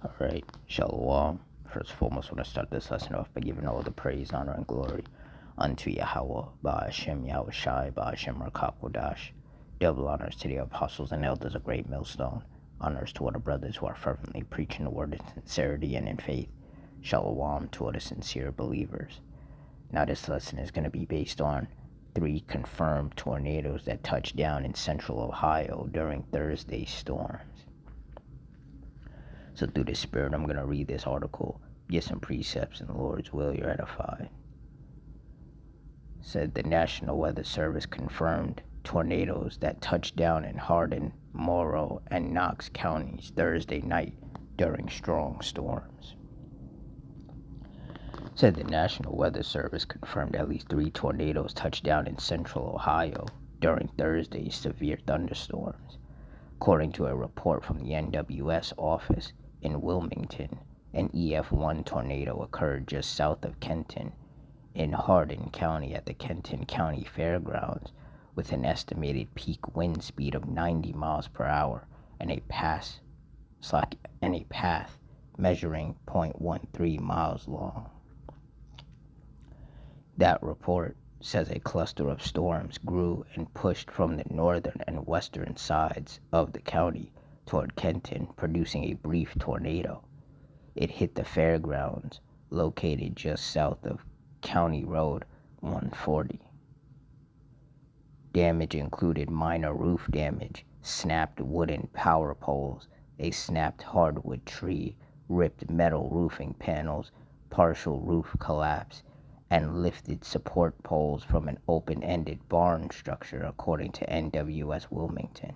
Alright, Shalom. First and foremost, I want to start this lesson off by giving all the praise, honor, and glory unto Yahweh, Ba'ashem Yahweh Shai, Ba'ashem Rakakwadash. Double honors to the apostles and elders of Great Millstone. Honors to all the brothers who are fervently preaching the word in sincerity and in faith. Shalom to all the sincere believers. Now this lesson is going to be based on 3 confirmed tornadoes that touched down in central Ohio during Thursday's storms. So through the Spirit, I'm going to read this article, get some precepts in the Lord's will, you're edified. Said the National Weather Service confirmed tornadoes that touched down in Hardin, Morrow, and Knox counties Thursday night during strong storms. Said the National Weather Service confirmed at least 3 tornadoes touched down in central Ohio during Thursday's severe thunderstorms. According to a report from the NWS office in Wilmington, an EF1 tornado occurred just south of Kenton in Hardin County at the Kenton County Fairgrounds with an estimated peak wind speed of 90 miles per hour and a path measuring 0.13 miles long. That report says a cluster of storms grew and pushed from the northern and western sides of the county toward Kenton, producing a brief tornado. It hit the fairgrounds, located just south of County Road 140. Damage included minor roof damage, snapped wooden power poles, a snapped hardwood tree, ripped metal roofing panels, partial roof collapse, and lifted support poles from an open-ended barn structure, according to NWS Wilmington.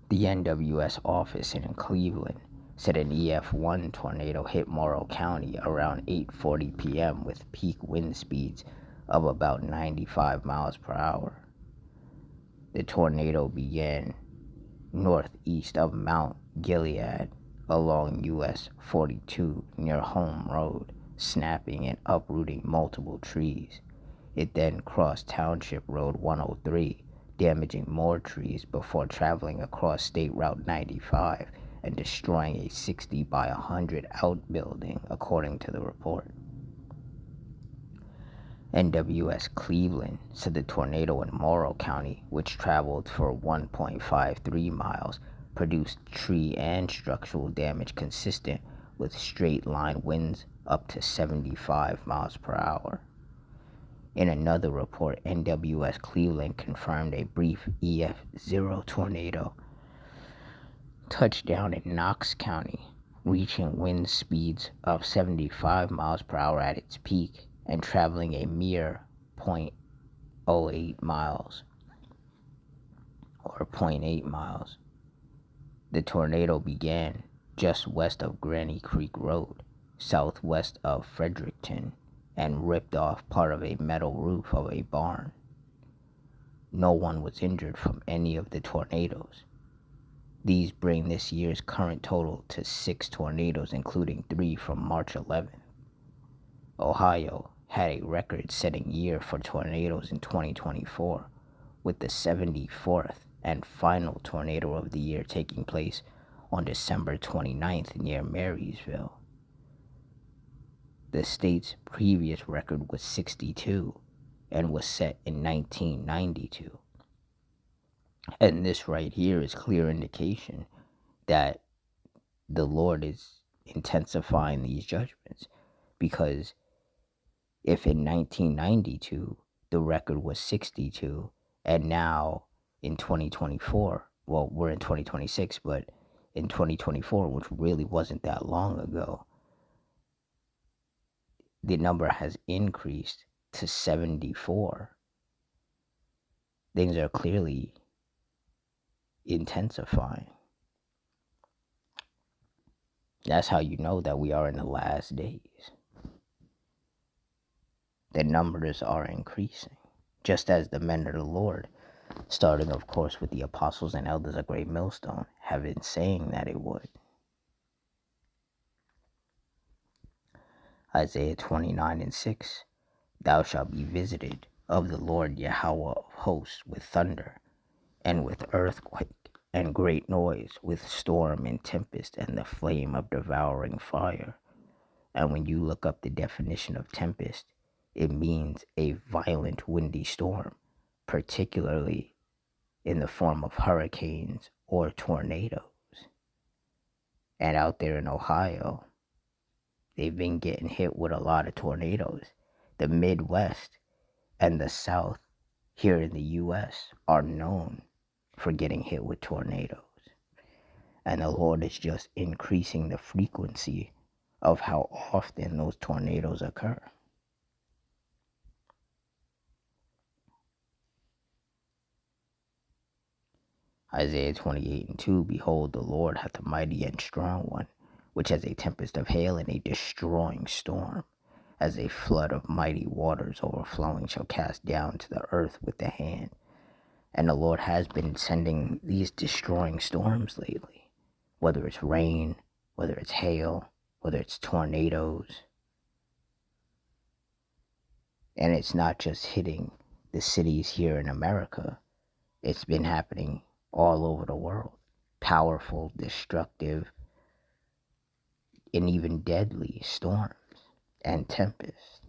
The NWS office in Cleveland said an EF1 tornado hit Morrow County around 8:40 p.m. with peak wind speeds of about 95 miles per hour. The tornado began northeast of Mount Gilead along US 42 near Home Road, snapping and uprooting multiple trees. It then crossed Township Road 103, damaging more trees before traveling across State Route 95 and destroying a 60 by 100 outbuilding, according to the report. NWS Cleveland said the tornado in Morrow County, which traveled for 1.53 miles, produced tree and structural damage consistent with straight-line winds up to 75 miles per hour. In another report, NWS Cleveland confirmed a brief EF0 tornado touched down in Knox County, reaching wind speeds of 75 miles per hour at its peak and traveling a mere 0.08 miles or 0.8 miles. The tornado began just west of Granny Creek Road, southwest of Fredericton, and ripped off part of a metal roof of a barn. No one was injured from any of the tornadoes. These bring this year's current total to 6 tornadoes, including 3 from March 11th. Ohio had a record-setting year for tornadoes in 2024, with the 74th and final tornado of the year taking place on December 29th near Marysville. The state's previous record was 62 and was set in 1992. And this right here is clear indication that the Lord is intensifying these judgments, because if in 1992 the record was 62 and now in 2024, well, we're in 2026, but in 2024, which really wasn't that long ago, the number has increased to 74. Things are clearly intensifying. That's how you know that we are in the last days. The numbers are increasing, just as the men of the Lord, starting of course with the apostles and elders of Great Millstone, have been saying that it would. Isaiah 29:6, thou shalt be visited of the Lord Yahweh of hosts with thunder, and with earthquake, and great noise, with storm and tempest and the flame of devouring fire. And when you look up the definition of tempest, it means a violent windy storm, particularly in the form of hurricanes or tornadoes. And out there in Ohio, they've been getting hit with a lot of tornadoes. The Midwest and the South here in the US are known for getting hit with tornadoes. And the Lord is just increasing the frequency of how often those tornadoes occur. Isaiah 28:2, Behold, the Lord hath a mighty and strong one, which has a tempest of hail and a destroying storm, as a flood of mighty waters overflowing shall cast down to the earth with the hand. And the Lord has been sending these destroying storms lately, whether it's rain, whether it's hail, whether it's tornadoes. And it's not just hitting the cities here in America, it's been happening all over the world. Powerful, destructive, and even deadly storms and tempests.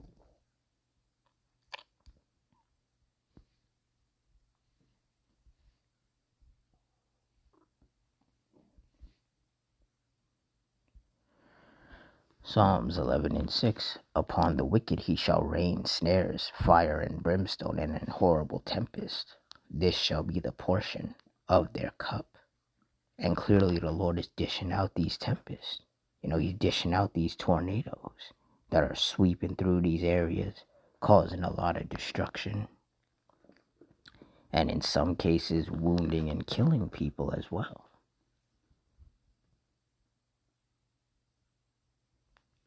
Psalms 11:6, Upon the wicked he shall rain snares, fire and brimstone, and an horrible tempest. This shall be the portion of their cup. And clearly the Lord is dishing out these tempests. He's dishing out these tornadoes that are sweeping through these areas, causing a lot of destruction. And in some cases, wounding and killing people as well.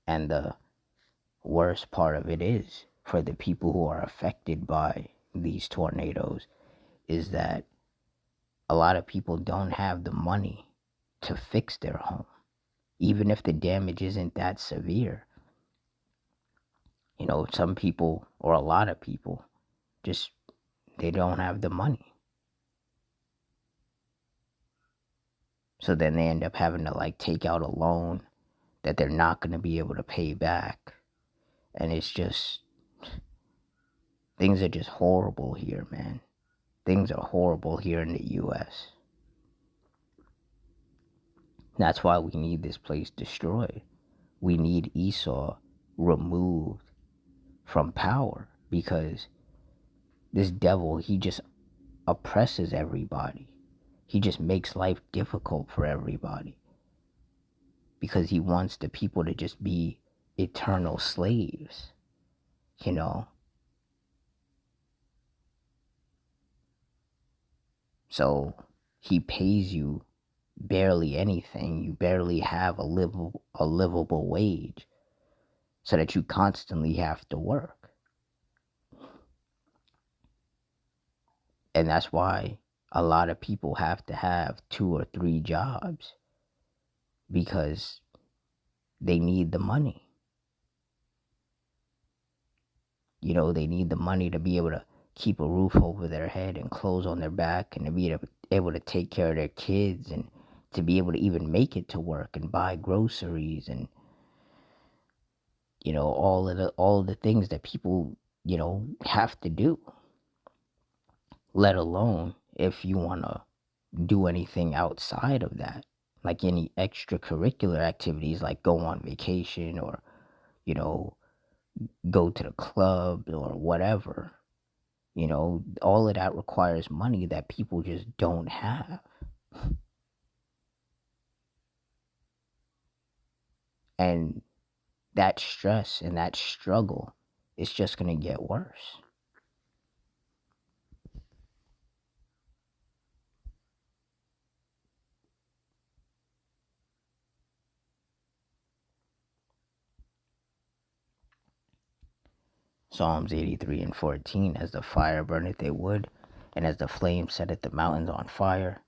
And the worst part of it is, for the people who are affected by these tornadoes, is that a lot of people don't have the money to fix their home. Even if the damage isn't that severe. Some people, or a lot of people, just, they don't have the money. So then they end up having to take out a loan that they're not going to be able to pay back. And it's just, things are just horrible here, man. Things are horrible here in the US. That's why we need this place destroyed. We need Esau removed from power, because this devil, he just oppresses everybody. He just makes life difficult for everybody, because he wants the people to just be eternal slaves, So he pays you barely anything. You barely have a livable wage, so that you constantly have to work. And that's why a lot of people have to have 2 or 3 jobs, because they need the money. They need the money to be able to keep a roof over their head and clothes on their back, and to be able to take care of their kids, and to be able to even make it to work and buy groceries, and all of the things that people have to do, let alone if you want to do anything outside of that, like any extracurricular activities, like go on vacation, or go to the club or whatever. All of that requires money that people just don't have. And that stress and that struggle is just going to get worse. Psalms 83:14, As the fire burneth a wood, and as the flame setteth the mountains on fire.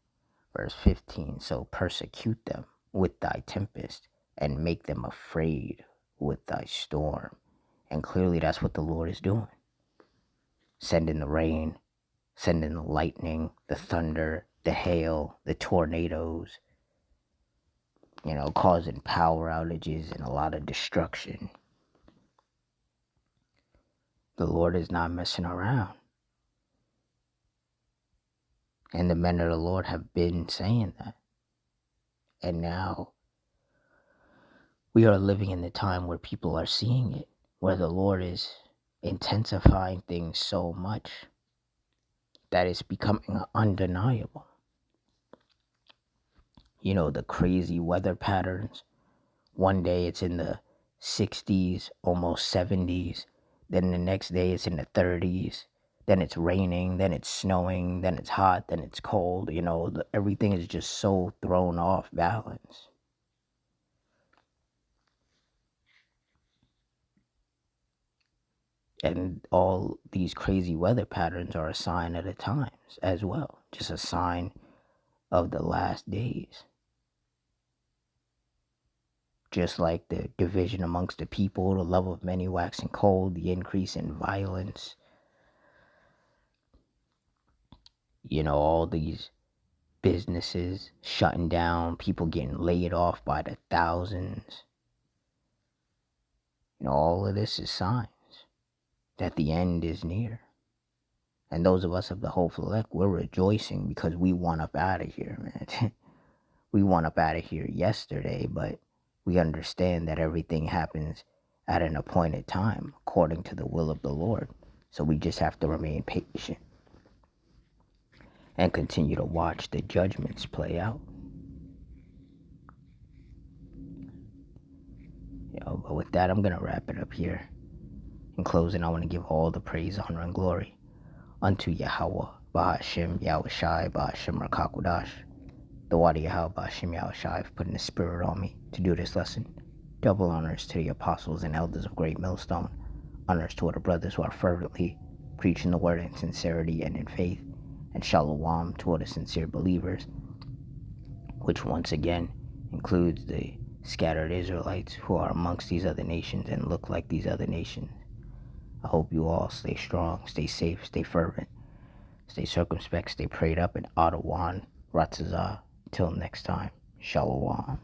Verse 15, So persecute them with thy tempest, and make them afraid with thy storm. And clearly that's what the Lord is doing. Sending the rain, sending the lightning, the thunder, the hail, the tornadoes, causing power outages and a lot of destruction. The Lord is not messing around. And the men of the Lord have been saying that. And now we are living in the time where people are seeing it, where the Lord is intensifying things so much that it's becoming undeniable. The crazy weather patterns. One day it's in the 60s, almost 70s. Then the next day it's in the 30s. Then it's raining, then it's snowing, then it's hot, then it's cold. Everything is just so thrown off balance. And all these crazy weather patterns are a sign of the times as well, just a sign of the last days. Just like the division amongst the people, the love of many waxing cold, the increase in violence, all these businesses shutting down, people getting laid off by the thousands. All of this is signs that the end is near. And those of us of the hopeful elect, we're rejoicing because we want up out of here, man. We want up out of here yesterday, but we understand that everything happens at an appointed time according to the will of the Lord. So we just have to remain patient and continue to watch the judgments play out. But with that, I'm going to wrap it up here. In closing, I want to give all the praise, honor, and glory unto Yahweh, Bahashem, Yahushai, Bahashem, Rakakudash, the Wadi Yahweh, Bahashem, Yahushai, for putting the spirit on me to do this lesson. Double honors to the apostles and elders of Great Millstone. Honors to the brothers who are fervently preaching the word in sincerity and in faith. And shalom to all the sincere believers, which once again includes the scattered Israelites who are amongst these other nations and look like these other nations. I hope you all stay strong, stay safe, stay fervent, stay circumspect, stay prayed up, and Adawan Ratzazah. Till next time, shalom.